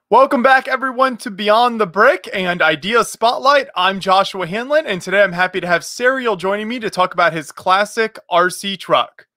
Welcome back, everyone, to Beyond the Brick and Idea Spotlight. I'm Joshua Hanlon, and today I'm happy to have Serial joining me to talk about his classic RC truck.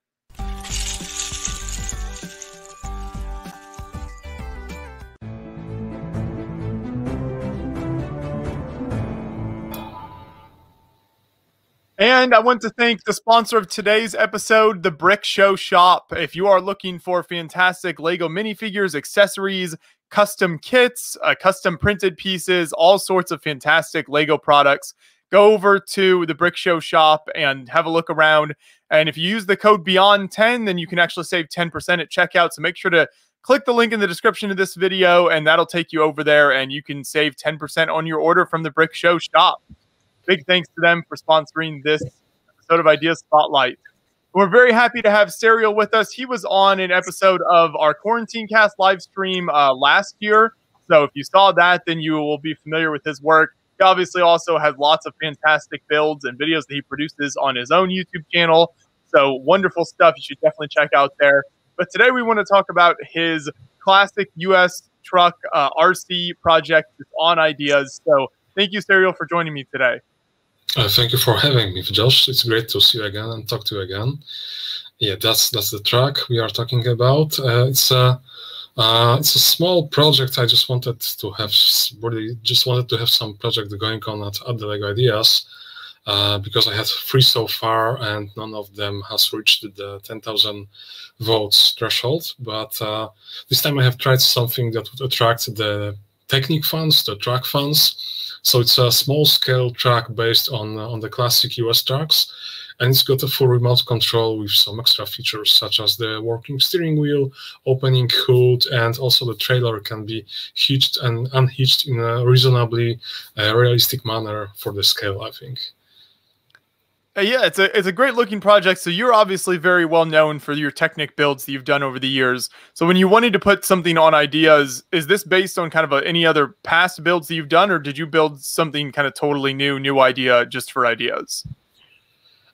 And I want to thank the sponsor of today's episode, The Brick Show Shop. If you are looking for fantastic LEGO minifigures, accessories, custom kits, custom printed pieces, all sorts of fantastic LEGO products, go over to the Brick Show Shop and have a look around. And if you use the code BEYOND10, then you can actually save 10% at checkout. So make sure to click the link in the description of this video, and that'll take you over there, and you can save 10% on your order from the Brick Show Shop. Big thanks to them for sponsoring this episode of Idea Spotlight. We're very happy to have Serial with us. He was on an episode of our Quarantine Cast live stream last year. So if you saw that, then you will be familiar with his work. He obviously also has lots of fantastic builds and videos that he produces on his own YouTube channel. So wonderful stuff. You should definitely check out there. But today we want to talk about his classic US truck RC project on Ideas. So thank you, Serial, for joining me today. Thank you for having me, Josh. It's great to see you again and talk to you again. Yeah, that's the truck we are talking about. It's a small project. I just wanted to have some project going on at the LEGO Ideas because I had 3 so far and none of them has reached the 10,000 votes threshold. But this time I have tried something that would attract the Technic fans, the track fans. So it's a small-scale track based on the classic US tracks, and it's got a full remote control with some extra features such as the working steering wheel, opening hood, and also the trailer can be hitched and unhitched in a reasonably realistic manner for the scale, I think. Yeah, it's a great looking project. So you're obviously very well known for your Technic builds that you've done over the years. So when you wanted to put something on Ideas, is this based on kind of any other past builds that you've done, or did you build something kind of totally new idea just for Ideas?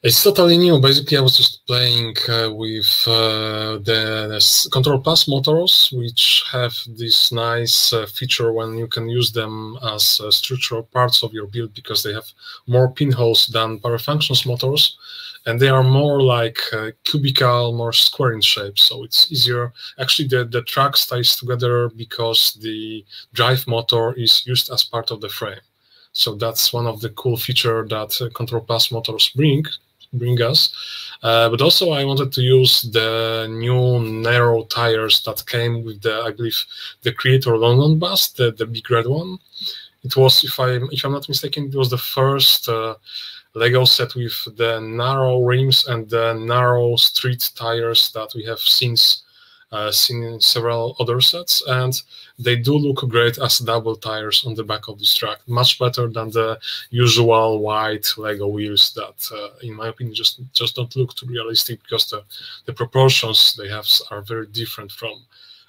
It's totally new. Basically, I was just playing with the Control Plus motors, which have this nice feature when you can use them as structural parts of your build because they have more pinholes than Power Functions motors, and they are more like cubical, more square in shape, so it's easier. Actually, the track stays together because the drive motor is used as part of the frame. So that's one of the cool features that Control Plus motors bring us. But also I wanted to use the new narrow tires that came with the, I believe, the Creator London bus, the big red one. It was, if I'm not mistaken, it was the first LEGO set with the narrow rims and the narrow street tires that we have since seen in several other sets, and they do look great as double tires on the back of this truck, much better than the usual white LEGO wheels that, in my opinion, just don't look too realistic because the proportions they have are very different from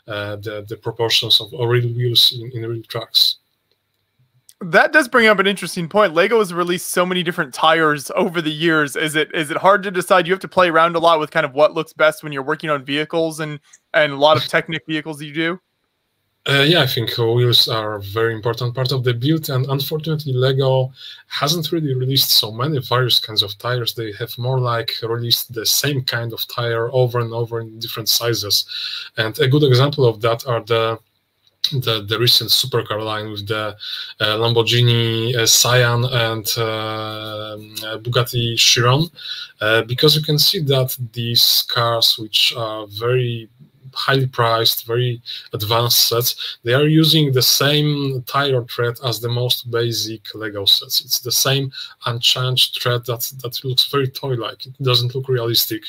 the proportions of real wheels in real trucks. That does bring up an interesting point. LEGO has released so many different tires over the years. Is it hard to decide? You have to play around a lot with kind of what looks best when you're working on vehicles and a lot of Technic vehicles that you do? Yeah, I think wheels are a very important part of the build, and unfortunately LEGO hasn't really released so many various kinds of tires. They have more like released the same kind of tire over and over in different sizes. And a good example of that are the recent supercar line with the Lamborghini Cyan and Bugatti Chiron, because you can see that these cars, which are very highly priced, very advanced sets, they are using the same tire tread as the most basic LEGO sets. It's the same unchanged tread that looks very toy-like. It doesn't look realistic,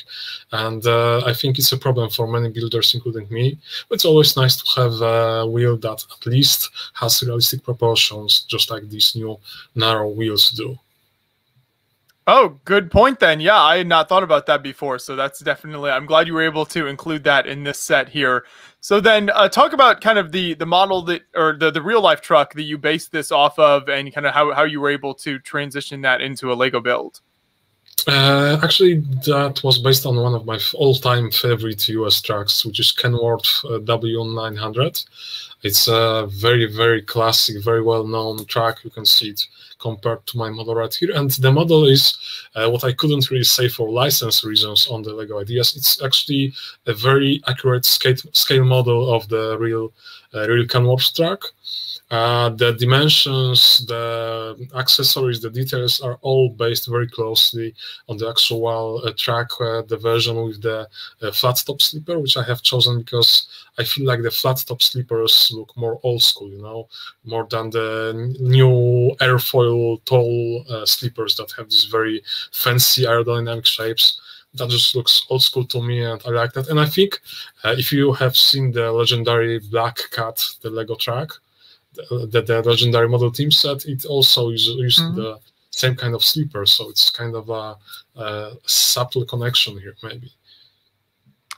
and I think it's a problem for many builders, including me. But it's always nice to have a wheel that at least has realistic proportions, just like these new narrow wheels do. Oh, good point then. Yeah, I had not thought about that before. So that's definitely, I'm glad you were able to include that in this set here. So then talk about kind of the model that, or the real life truck that you based this off of, and kind of how you were able to transition that into a LEGO build. Actually, that was based on one of my all-time favorite US trucks, which is Kenworth W900. It's a very, very classic, very well-known track. You can see it compared to my model right here. And the model is what I couldn't really say for license reasons on the LEGO Ideas. It's actually a very accurate scale model of the real Kenworth track. The dimensions, the accessories, the details are all based very closely on the actual track, the version with the flat top sleeper, which I have chosen because I feel like the flat top sleepers look more old school, you know, more than the new airfoil tall sleepers that have these very fancy aerodynamic shapes. That just looks old school to me, and I like that. And I think if you have seen the legendary Black Cat, the LEGO track, the legendary model team set, it also used the same kind of sleeper, so it's kind of a subtle connection here, maybe.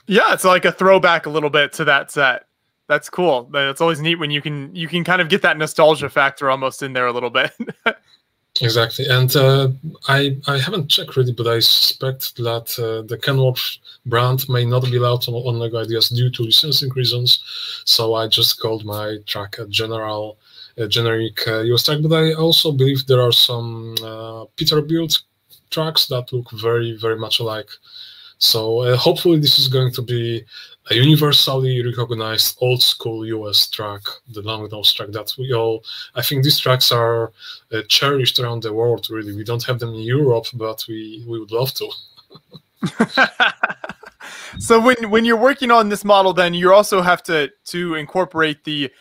Yeah, it's like a throwback a little bit to that set. That's cool. It's always neat when you can kind of get that nostalgia factor almost in there a little bit. Exactly, and I haven't checked really, but I suspect that the Kenworth brand may not be allowed on LEGO Ideas due to licensing reasons. So I just called my track a generic US track. But I also believe there are some Peterbilt tracks that look very, very much alike. So hopefully this is going to be a universally recognized old school US track, the long nose track that we all, I think these tracks are cherished around the world, really. We don't have them in Europe, but we would love to. So when you're working on this model, then you also have to incorporate the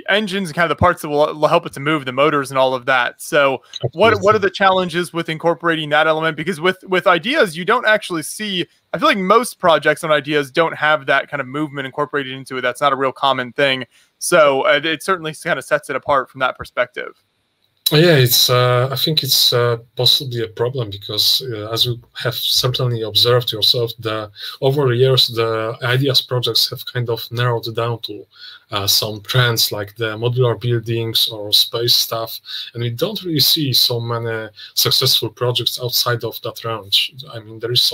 engines and kind of the parts that will help it to move, the motors and all of that. So what are the challenges with incorporating that element? Because with Ideas, you don't actually see, I feel like most projects on Ideas don't have that kind of movement incorporated into it. That's not a real common thing. So it certainly kind of sets it apart from that perspective. Yeah, it's. I think it's possibly a problem because, as you have certainly observed yourself, over the years the Ideas projects have kind of narrowed down to some trends like the modular buildings or space stuff, and we don't really see so many successful projects outside of that range. I mean, there is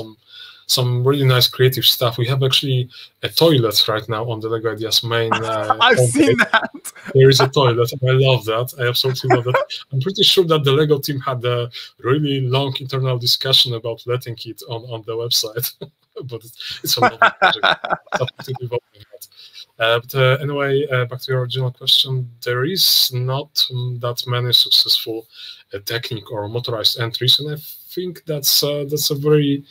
some really nice creative stuff. We have actually a toilet right now on the LEGO Ideas main. I've seen that. There is a toilet, and I love that. I absolutely love that. I'm pretty sure that the LEGO team had a really long internal discussion about letting it on the website, but it's a lovely project. But anyway, back to your original question, there is not that many successful technique or motorized entries, and I think that's a very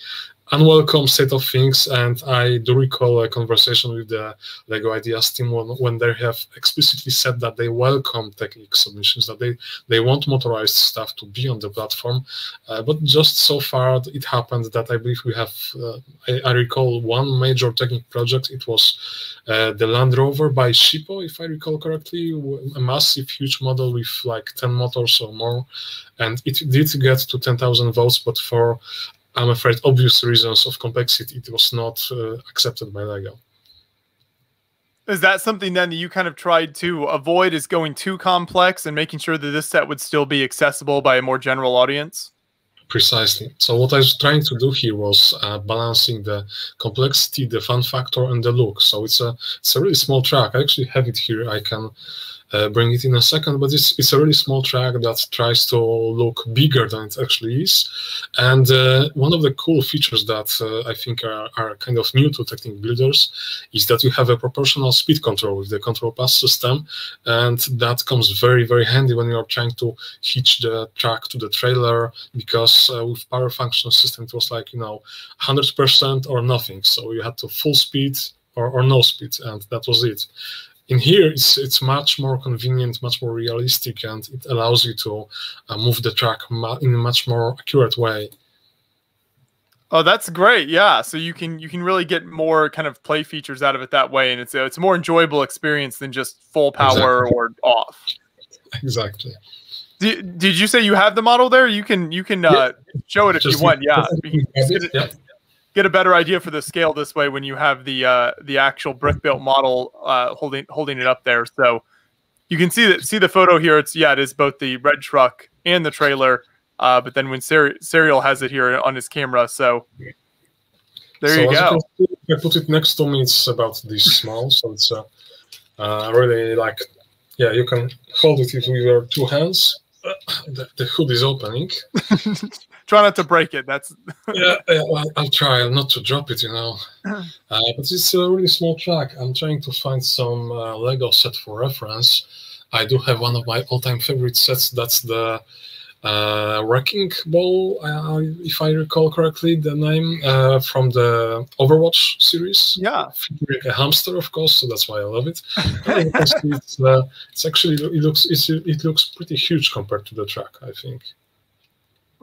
unwelcome state of things. And I do recall a conversation with the LEGO Ideas team when they have explicitly said that they welcome technique submissions, that they want motorized stuff to be on the platform. But just so far, it happened that I believe we have, I recall one major technique project. It was the Land Rover by Shippo, if I recall correctly, a massive, huge model with like 10 motors or more. And it did get to 10,000 votes, but for, I'm afraid, obvious reasons of complexity, it was not accepted by LEGO. Is that something then that you kind of tried to avoid, is going too complex and making sure that this set would still be accessible by a more general audience? Precisely. So what I was trying to do here was balancing the complexity, the fun factor, and the look. So it's a really small track. I actually have it here. I can bring it in a second, but it's a really small track that tries to look bigger than it actually is. And one of the cool features that I think are kind of new to Technic builders is that you have a proportional speed control with the control pass system, and that comes very, very handy when you're trying to hitch the track to the trailer, because with power function system it was like, 100% or nothing, so you had to full speed or no speed, and that was it. In here, it's much more convenient, much more realistic, and it allows you to move the track in a much more accurate way. Oh, that's great. Yeah, so you can really get more kind of play features out of it that way, and it's a more enjoyable experience than just full power or off. Exactly. Did you say you have the model there? You can show it if you want. Yeah. Get a better idea for the scale this way when you have the actual brick built model holding it up there. So you can see the photo here. It is both the red truck and the trailer. But then when Serial has it here on his camera, so there you go. If I put it next to me, it's about this small. So it's Really like, yeah, you can hold it with your two hands. The hood is opening. Try not to break it. That's yeah, I'll try not to drop it, you know. But it's a really small track. I'm trying to find some Lego set for reference. I do have one of my all-time favorite sets. That's the Wrecking Ball, if I recall correctly, the name from the Overwatch series. Yeah, featuring a hamster, of course. So that's why I love it. It's actually it looks pretty huge compared to the track, I think.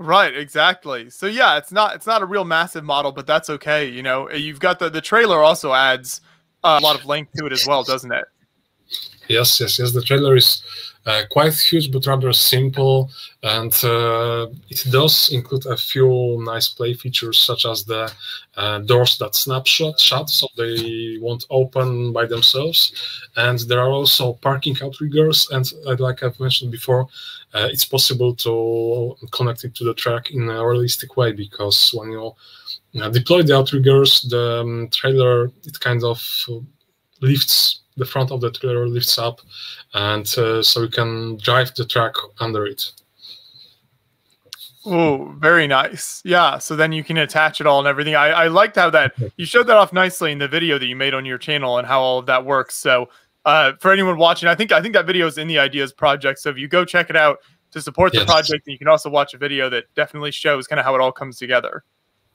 right, exactly. So yeah, it's not a real massive model, but that's okay. You know, you've got the trailer also adds a lot of length to it as well, doesn't it? Yes. The trailer is quite huge, but rather simple, and it does include a few nice play features, such as the doors that snapshot shut, so they won't open by themselves. And there are also parking outriggers, and like I've mentioned before, it's possible to connect it to the track in a realistic way, because when you deploy the outriggers, the trailer, it kind of lifts. The front of the trailer lifts up, and so you can drive the track under it. Oh, very nice. Yeah, so then you can attach it all and everything. I liked how that you showed that off nicely in the video that you made on your channel and how all of that works. So for anyone watching, I think that video is in the Ideas project. So if you go check it out to support the project, and you can also watch a video that definitely shows kind of how it all comes together.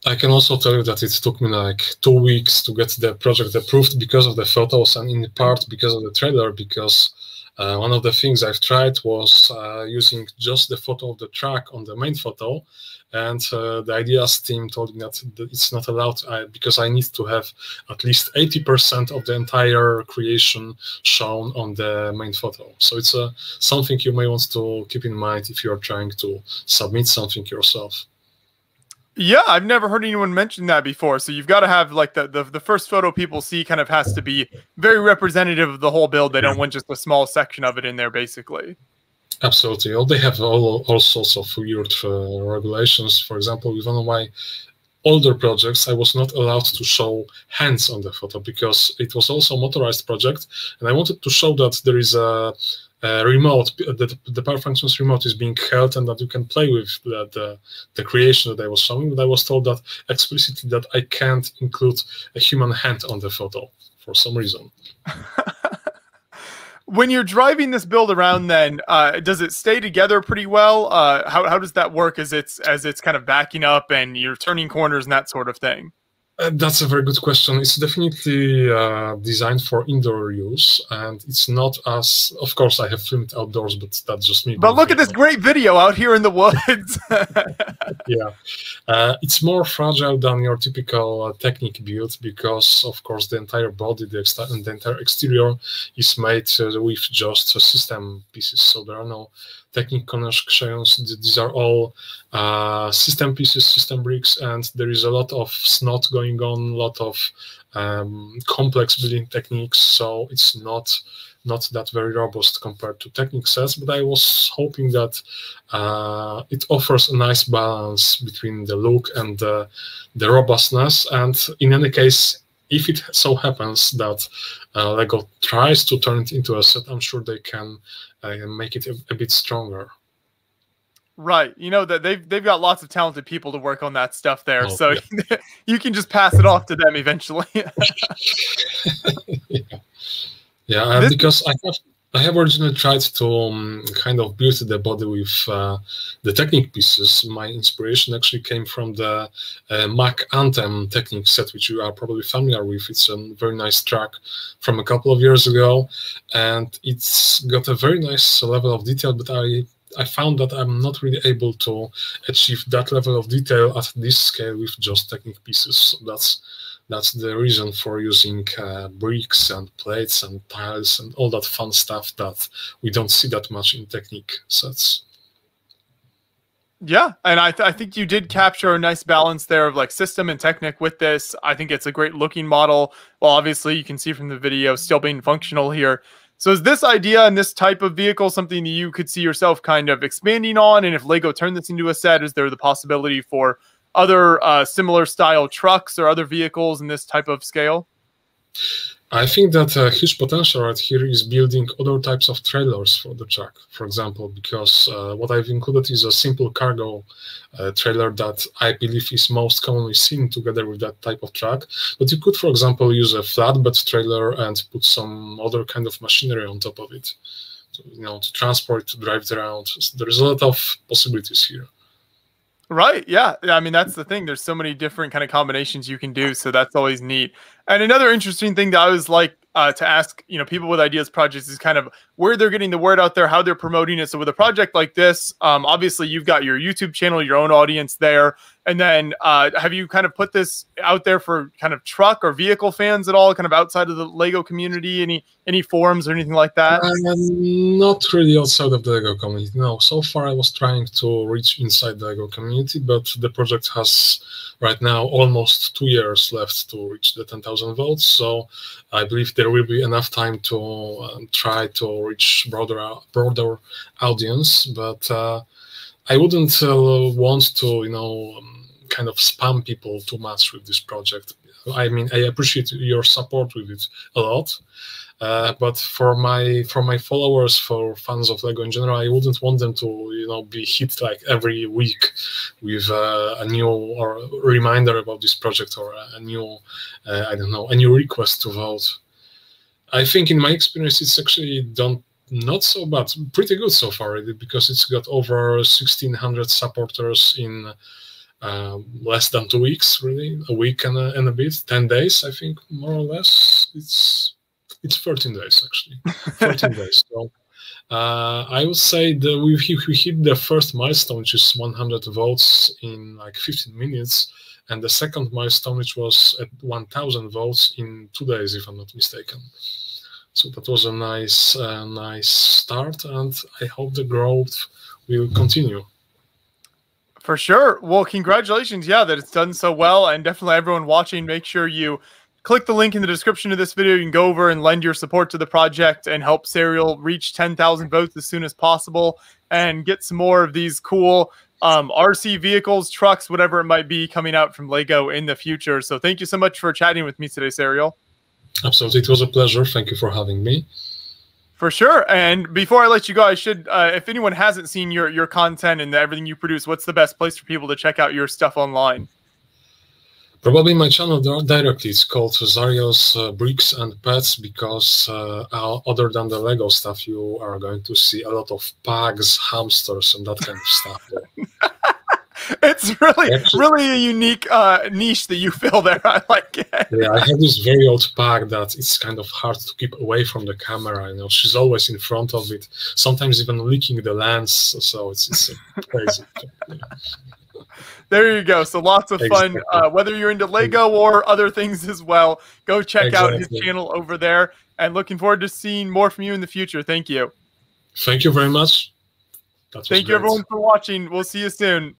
I can also tell you that it took me like 2 weeks to get the project approved because of the photos, and in part because of the trailer, because one of the things I've tried was using just the photo of the track on the main photo, and the Ideas team told me that it's not allowed because I need to have at least 80% of the entire creation shown on the main photo. So it's something you may want to keep in mind if you're trying to submit something yourself. Yeah, I've never heard anyone mention that before. So you've got to have like the first photo people see kind of has to be very representative of the whole build. They don't want just a small section of it in there, basically. Absolutely. They have all sorts of weird regulations. For example, with one of my older projects, I was not allowed to show hands on the photo because it was also a motorized project, and I wanted to show that there is a remote, that the Power Functions remote is being held and that you can play with the creation that I was showing, but I was told that explicitly that I can't include a human hand on the photo for some reason. When you're driving this build around, then does it stay together pretty well? How does that work as it's kind of backing up and you're turning corners and that sort of thing? That's a very good question. It's definitely designed for indoor use, and it's not as, of course, I have filmed outdoors, but that's just me. But look at this great video out here in the woods. Yeah, it's more fragile than your typical Technic build because, of course, the entire body, the entire exterior is made with just system pieces, so there are no Technic connections. These are all system pieces, system bricks, and there is a lot of snot going on, a lot of complex building techniques, so it's not that very robust compared to Technic sets, but I was hoping that it offers a nice balance between the look and the robustness, and in any case, if it so happens that Lego tries to turn it into a set, I'm sure they can make it a bit stronger. Right. You know that they've got lots of talented people to work on that stuff there. So yeah. You can just pass it off to them eventually. Yeah, because I have originally tried to kind of build the body with the Technic pieces. My inspiration actually came from the Mack Anthem Technic set, which you are probably familiar with. It's a very nice track from a couple of years ago, and it's got a very nice level of detail, but I found that I'm not really able to achieve that level of detail at this scale with just Technic pieces. So that's the reason for using bricks and plates and tiles and all that fun stuff that we don't see that much in Technic sets. Yeah, and I think you did capture a nice balance there of like system and Technic with this. I think it's a great looking model. Well, obviously you can see from the video still being functional here. So is this idea and this type of vehicle something that you could see yourself kind of expanding on? And if Lego turned this into a set, is there the possibility for other similar style trucks or other vehicles in this type of scale? I think that a huge potential right here is building other types of trailers for the truck, for example, because what I've included is a simple cargo trailer that I believe is most commonly seen together with that type of truck. But you could, for example, use a flatbed trailer and put some other kind of machinery on top of it, to transport, to drive it around. So there's a lot of possibilities here. Right. Yeah. I mean, that's the thing. There's so many different kind of combinations you can do. So that's always neat. And another interesting thing that I always like to ask, people with ideas projects is kind of where they're getting the word out there, how they're promoting it. So with a project like this, obviously you've got your YouTube channel, your own audience there. And then have you kind of put this out there for kind of truck or vehicle fans at all, kind of outside of the Lego community, any forums or anything like that? Not really outside of the Lego community. No, so far I was trying to reach inside the Lego community, but the project has right now almost 2 years left to reach the 10,000 votes. So I believe there will be enough time to try to reach broader audience. But I wouldn't want to, kind of spam people too much with this project. I mean, I appreciate your support with it a lot. But for my followers, for fans of Lego in general, I wouldn't want them to be hit like every week with a new or reminder about this project or a new I don't know, a new request to vote. I think in my experience it's actually done not so bad, pretty good so far, because it's got over 1,600 supporters in less than 2 weeks, really, a week and a bit, 10 days, I think, more or less. It's 13 days, actually, 14 days. So I would say that we hit the first milestone, which is 100 votes in like 15 minutes, and the second milestone, which was at 1,000 votes in 2 days, if I'm not mistaken. So that was a nice start, and I hope the growth will continue. For sure. Well, congratulations. Yeah, that it's done so well. And definitely everyone watching, make sure you click the link in the description of this video. You can go over and lend your support to the project and help Serial reach 10,000 votes as soon as possible and get some more of these cool RC vehicles, trucks, whatever it might be coming out from Lego in the future. So thank you so much for chatting with me today, Serial. Absolutely. It was a pleasure. Thank you for having me. For sure. And before I let you go, I should, if anyone hasn't seen your content and everything you produce, what's the best place for people to check out your stuff online? Probably my channel directly. It's called Zariel's Bricks and Pets, because other than the Lego stuff, you are going to see a lot of pugs, hamsters, and that kind of stuff there. It's really a unique niche that you fill there. I like it. Yeah, I have this very old pug that it's kind of hard to keep away from the camera. She's always in front of it, sometimes even licking the lens. So it's crazy. Yeah. There you go. So lots of fun, whether you're into Lego or other things as well. Go check out his channel over there, and looking forward to seeing more from you in the future. Thank you. Thank you very much. Thank you, everyone, for watching. We'll see you soon.